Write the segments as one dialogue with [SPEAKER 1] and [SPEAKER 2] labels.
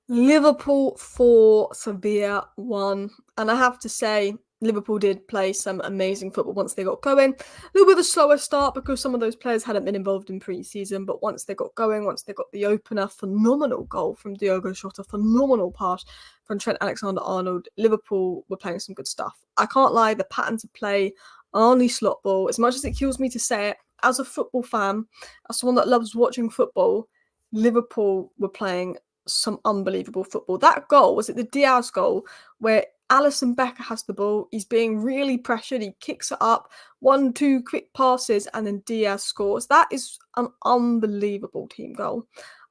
[SPEAKER 1] Liverpool 4, Sevilla 1. And I have to say, Liverpool did play some amazing football once they got going. A little bit of a slower start because some of those players hadn't been involved in pre-season, but once they got going, once they got the opener, phenomenal goal from Diogo Jota, phenomenal pass from Trent Alexander-Arnold, Liverpool were playing some good stuff. I can't lie, the patterns of play are only slot ball. As much as it kills me to say it, as a football fan, as someone that loves watching football, Liverpool were playing some unbelievable football. That goal, was it the Diaz goal, where Alisson Becker has the ball, he's being really pressured, he kicks it up, 1-2 quick passes, and then Diaz scores. That is an unbelievable team goal.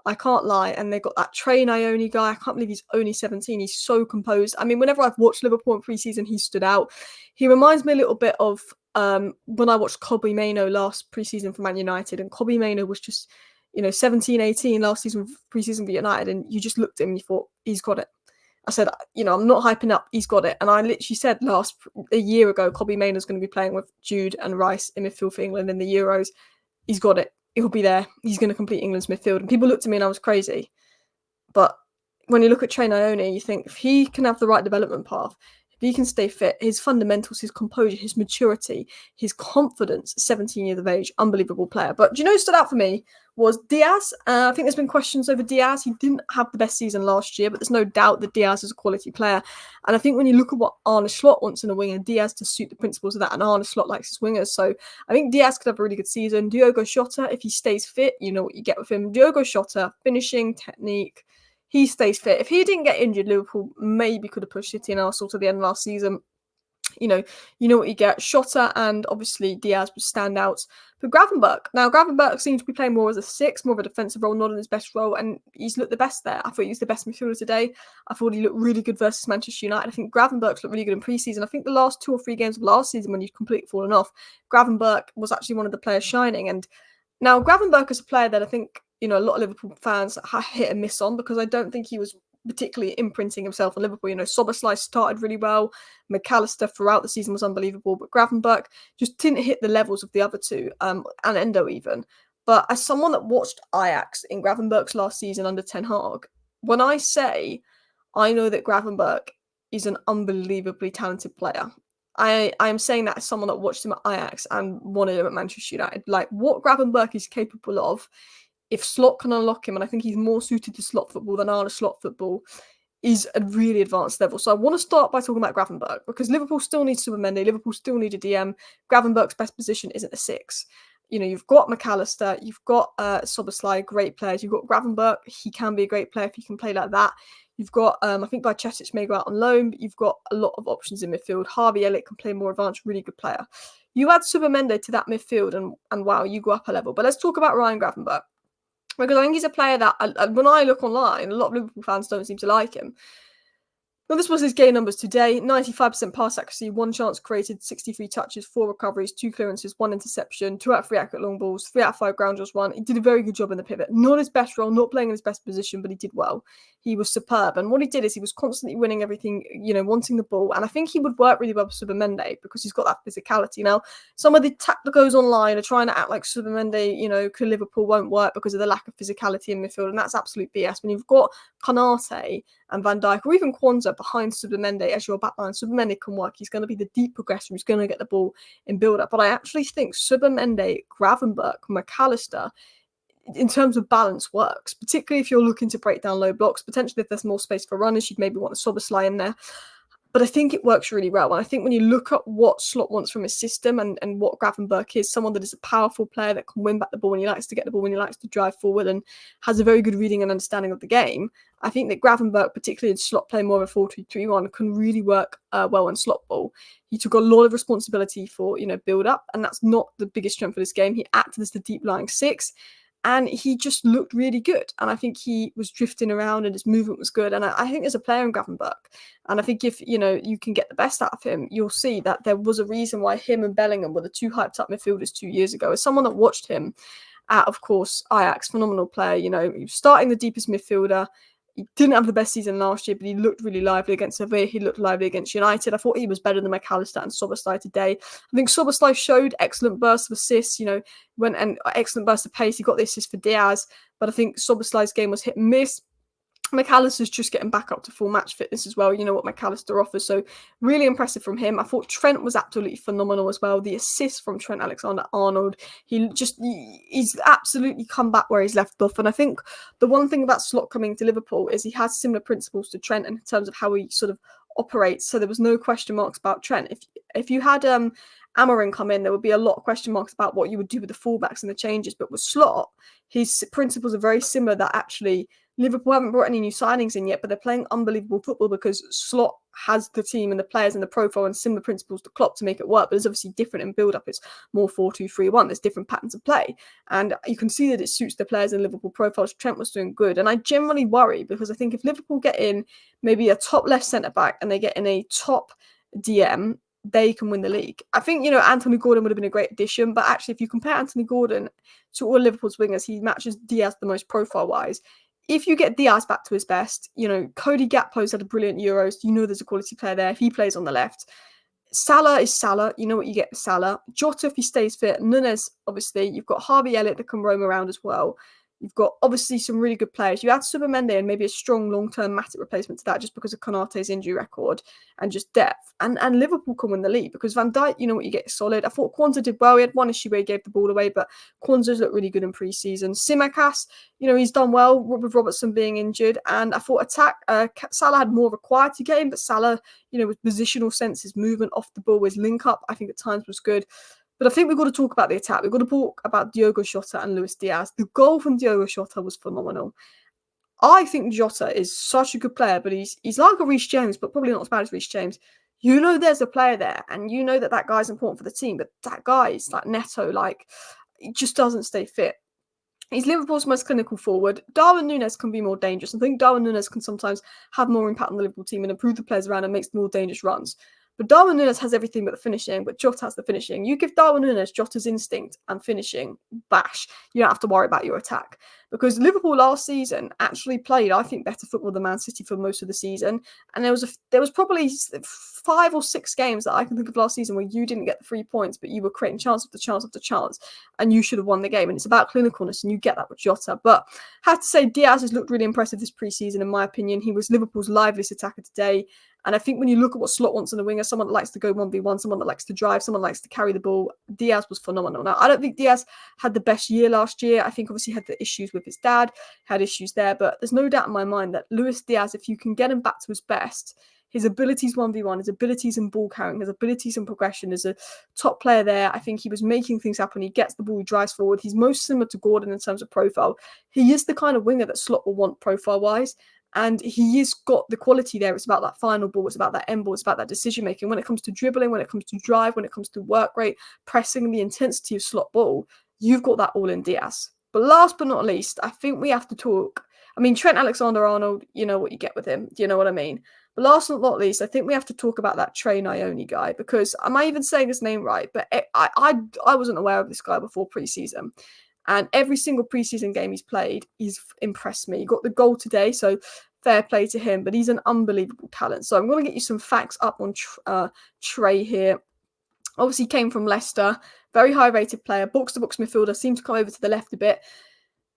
[SPEAKER 1] I can't lie. And they got that Trey Nyoni guy. I can't believe he's only 17. He's so composed. I mean, whenever I've watched Liverpool in pre-season, he stood out. He reminds me a little bit of when I watched Kobbie Mainoo last pre-season for Man United, and Kobbie Mainoo was just 17, 18 last season, pre-season for United, and you just looked at him and you thought, he's got it. I said, I'm not hyping up, he's got it. And I literally said a year ago, Kobbie Mainoo's going to be playing with Jude and Rice in midfield for England in the Euros. He's got it. He'll be there. He's going to complete England's midfield. And people looked at me and I was crazy. But when you look at Trey Nyoni, you think if he can have the right development path, if he can stay fit, his fundamentals, his composure, his maturity, his confidence, 17 years of age, unbelievable player. But do you know who stood out for me was Diaz? I think there's been questions over Diaz. He didn't have the best season last year, but there's no doubt that Diaz is a quality player. And I think when you look at what Arne Slot wants in a winger, Diaz to suit the principles of that, and Arne Slot likes his wingers. So I think Diaz could have a really good season. Diogo Jota, if he stays fit, you know what you get with him. Diogo Jota, finishing, technique, he stays fit. If he didn't get injured, Liverpool maybe could have pushed City and Arsenal to the end of last season. You know what you get. Jota and obviously Diaz were standouts. But Gravenberch seemed to be playing more as a 6, more of a defensive role, not in his best role, and he's looked the best there. I thought he was the best midfielder today. I thought he looked really good versus Manchester United. I think Gravenberch looked really good in pre-season. I think the last 2 or 3 games of last season, when you'd completely fallen off, Gravenberch was actually one of the players shining. And now Gravenberch is a player that I think a lot of Liverpool fans hit and miss on, because I don't think he was particularly imprinting himself on Liverpool. Szoboszlai started really well. McAllister throughout the season was unbelievable, but Gravenberch just didn't hit the levels of the other two, and Endo even. But as someone that watched Ajax in Gravenberch's last season under Ten Hag, when I say I know that Gravenberch is an unbelievably talented player, I am saying that as someone that watched him at Ajax and wanted him at Manchester United. Like, what Gravenberch is capable of, if Slot can unlock him, and I think he's more suited to Slot football than Arne Slot football, is a really advanced level. So I want to start by talking about Gravenberch, because Liverpool still needs Supermendy, Liverpool still need a DM. Gravenberch's best position isn't a 6. You've got McAllister, you've got Szoboszlai, great players. You've got Gravenberch, he can be a great player if he can play like that. You've got, I think Bajcetic may go out on loan, but you've got a lot of options in midfield. Harvey Elliott can play more advanced, really good player. You add Supermendy to that midfield and wow, you go up a level. But let's talk about Ryan Gravenberch, because I think he's a player that, when I look online, a lot of Liverpool fans don't seem to like him. Now, this was his game numbers today. 95% pass accuracy, 1 chance created, 63 touches, 4 recoveries, 2 clearances, 1 interception, 2 out of 3 accurate long balls, 3 out of 5 ground balls won. He did a very good job in the pivot. Not his best role, not playing in his best position, but he did well. He was superb. And what he did is he was constantly winning everything, wanting the ball. And I think he would work really well with Supermendy, because he's got that physicality. Now, some of the tacticos online are trying to act like Supermendy, could Liverpool won't work because of the lack of physicality in midfield. And that's absolute BS. When you've got Konate and Van Dijk, or even Kwanzaa behind Supermendy as your backline, Supermendy can work. He's going to be the deep progressor. He's going to get the ball in build-up. But I actually think Supermendy, Gravenberch, McAllister, in terms of balance, works, particularly if you're looking to break down low blocks. Potentially, if there's more space for runners, you'd maybe want a Szoboszlai in there. But I think it works really well. And I think when you look at what Slot wants from his system and what Gravenberch is, someone that is a powerful player that can win back the ball when he likes to get the ball, when he likes to drive forward, and has a very good reading and understanding of the game, I think that Gravenberch, particularly in Slot playing more of a 4-2-3-1, can really work well in Slot ball. He took a lot of responsibility for, build-up, and that's not the biggest strength of this game. He acted as the deep-lying 6, and he just looked really good. And I think he was drifting around and his movement was good. And I think there's a player in Gravenberch. And I think if, you can get the best out of him, you'll see that there was a reason why him and Bellingham were the 2 hyped up midfielders 2 years ago. As someone that watched him at, of course, Ajax, phenomenal player, he was starting the deepest midfielder. He didn't have the best season last year, but he looked really lively against Sevilla. He looked lively against United. I thought he was better than McAllister and Szoboszlai today. I think Szoboszlai showed excellent bursts of assists, and excellent burst of pace. He got the assist for Diaz, but I think Szoboszlai's game was hit and miss. McAllister's just getting back up to full match fitness as well. You know what McAllister offers. So really impressive from him. I thought Trent was absolutely phenomenal as well. The assist from Trent Alexander-Arnold. He's absolutely come back where he's left off. And I think the one thing about Slot coming to Liverpool is he has similar principles to Trent in terms of how he sort of operates. So there was no question marks about Trent. If you had Amorim come in, there would be a lot of question marks about what you would do with the fullbacks and the changes. But with Slot, his principles are very similar, that actually Liverpool haven't brought any new signings in yet, but they're playing unbelievable football because Slot has the team and the players and the profile and similar principles to Klopp to make it work. But it's obviously different in build-up. It's more 4-2-3-1. There's different patterns of play. And you can see that it suits the players and Liverpool profiles. Trent was doing good. And I generally worry because I think if Liverpool get in maybe a top left centre-back and they get in a top DM, they can win the league. I think, Anthony Gordon would have been a great addition, but actually if you compare Anthony Gordon to all Liverpool's wingers, he matches Diaz the most profile-wise. If you get Diaz back to his best, Cody Gakpo's had a brilliant Euros. There's a quality player there. If he plays on the left, Salah is Salah. You know what you get with Salah. Jota, if he stays fit. Nunes, obviously. You've got Harvey Elliott that can roam around as well. You've got obviously some really good players. You add Subamende and maybe a strong long-term Matip replacement to that just because of Konate's injury record and just depth. And Liverpool can win the league because Van Dijk, you know what you get, solid. I thought Kwanzaa did well. He had one issue where he gave the ball away, but Kwanzaa's looked really good in pre-season. Tsimikas, he's done well with Robertson being injured. And I thought Salah had more of a quieter game, but Salah, with positional sense, his movement off the ball, his link-up, I think at times was good. But I think we've got to talk about the attack. We've got to talk about Diogo Jota and Luiz Diaz. The goal from Diogo Jota was phenomenal. I think Jota is such a good player, but he's like a Reece James, but probably not as bad as Reece James. There's a player there, and that guy's important for the team, but that guy is like Neto, he just doesn't stay fit. He's Liverpool's most clinical forward. Darwin Núñez can be more dangerous. I think Darwin Núñez can sometimes have more impact on the Liverpool team and improve the players around and makes more dangerous runs. But Darwin Núñez has everything but the finishing, but Jota has the finishing. You give Darwin Núñez Jota's instinct and finishing, bash. You don't have to worry about your attack. Because Liverpool last season actually played, I think, better football than Man City for most of the season. And there was probably 5 or 6 games that I can think of last season where you didn't get the 3 points, but you were creating chance after chance after chance, and you should have won the game. And it's about clinicalness, and you get that with Jota. But I have to say, Diaz has looked really impressive this pre-season, in my opinion. He was Liverpool's liveliest attacker today. And I think when you look at what Slot wants in a winger, someone that likes to go 1v1, someone that likes to drive, someone that likes to carry the ball, Diaz was phenomenal. Now, I don't think Diaz had the best year last year. I think obviously he had the issues with his dad, had issues there, but there's no doubt in my mind that Luiz Diaz, if you can get him back to his best, his abilities 1v1, his abilities in ball carrying, his abilities in progression as a top player there. I think he was making things happen. He gets the ball, he drives forward. He's most similar to Gordon in terms of profile. He is the kind of winger that Slot will want profile-wise. And he has got the quality there. It's about that final ball. It's about that end ball. It's about that decision-making. When it comes to dribbling, when it comes to drive, when it comes to work rate, pressing, the intensity of Slot ball, you've got that all in Diaz. But last but not least, I think we have to talk. Trent Alexander-Arnold, you know what you get with him. Do you know what I mean? But last but not least, I think we have to talk about that Trey Nyoni guy, because am I even saying his name right? But I wasn't aware of this guy before pre-season. And every single preseason game he's played, he's impressed me. He got the goal today, so fair play to him. But he's an unbelievable talent. So I'm going to get you some facts up on Trey here. Obviously came from Leicester. Very high-rated player. Box-to-box midfielder. Seemed to come over to the left a bit.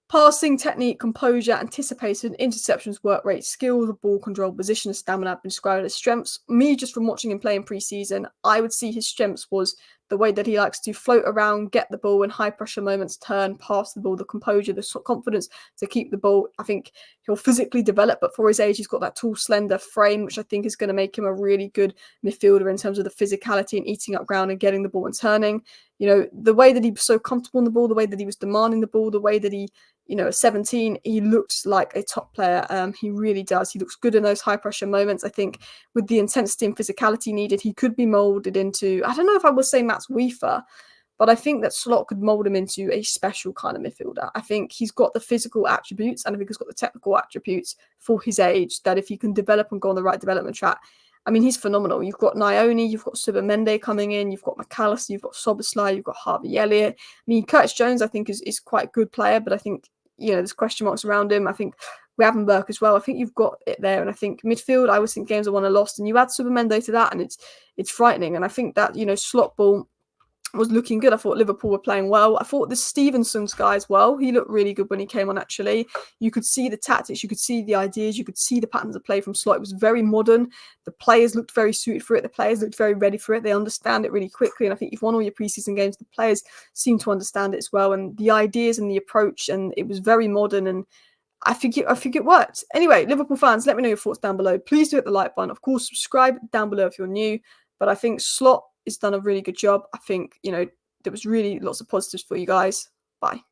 [SPEAKER 1] Passing, technique, composure, anticipation, interceptions, work rate, skill, ball control, position, stamina have been described as strengths. Me, just from watching him play in pre-season, I would see his strengths was the way that he likes to float around, get the ball in high-pressure moments, turn, pass the ball, the composure, the confidence to keep the ball. I think he'll physically develop, but for his age, he's got that tall, slender frame, which I think is going to make him a really good midfielder in terms of the physicality and eating up ground and getting the ball and turning. The way that he was so comfortable on the ball, the way that he was demanding the ball, the way that he, at 17, he looks like a top player. He really does. He looks good in those high-pressure moments. I think with the intensity and physicality needed, he could be moulded into, I don't know if I would say Matt's Weaver, but I think that Slot could mould him into a special kind of midfielder. I think he's got the physical attributes, and I think he's got the technical attributes for his age, that if he can develop and go on the right development track, he's phenomenal. You've got Nyoni, you've got Subamende coming in, you've got McAllister, you've got Szoboszlai, you've got Harvey Elliott. Curtis Jones, I think, is quite a good player, but I think, there's question marks around him. I think Gravenberch as well. I think you've got it there. And I think midfield, I always think games are won or lost. And you add Subamende to that, and it's frightening. And I think that, Slot ball, was looking good. I thought Liverpool were playing well. I thought the Stevenson's guy as well, he looked really good when he came on, actually. You could see the tactics, you could see the ideas, you could see the patterns of play from Slot. It was very modern. The players looked very suited for it. The players looked very ready for it. They understand it really quickly. And I think you've won all your preseason games, the players seem to understand it as well. And the ideas and the approach, and it was very modern, and I think it worked. Anyway, Liverpool fans, let me know your thoughts down below. Please do hit the like button. Of course, subscribe down below if you're new. But I think Slot has done a really good job. I think, there was really lots of positives for you guys. Bye.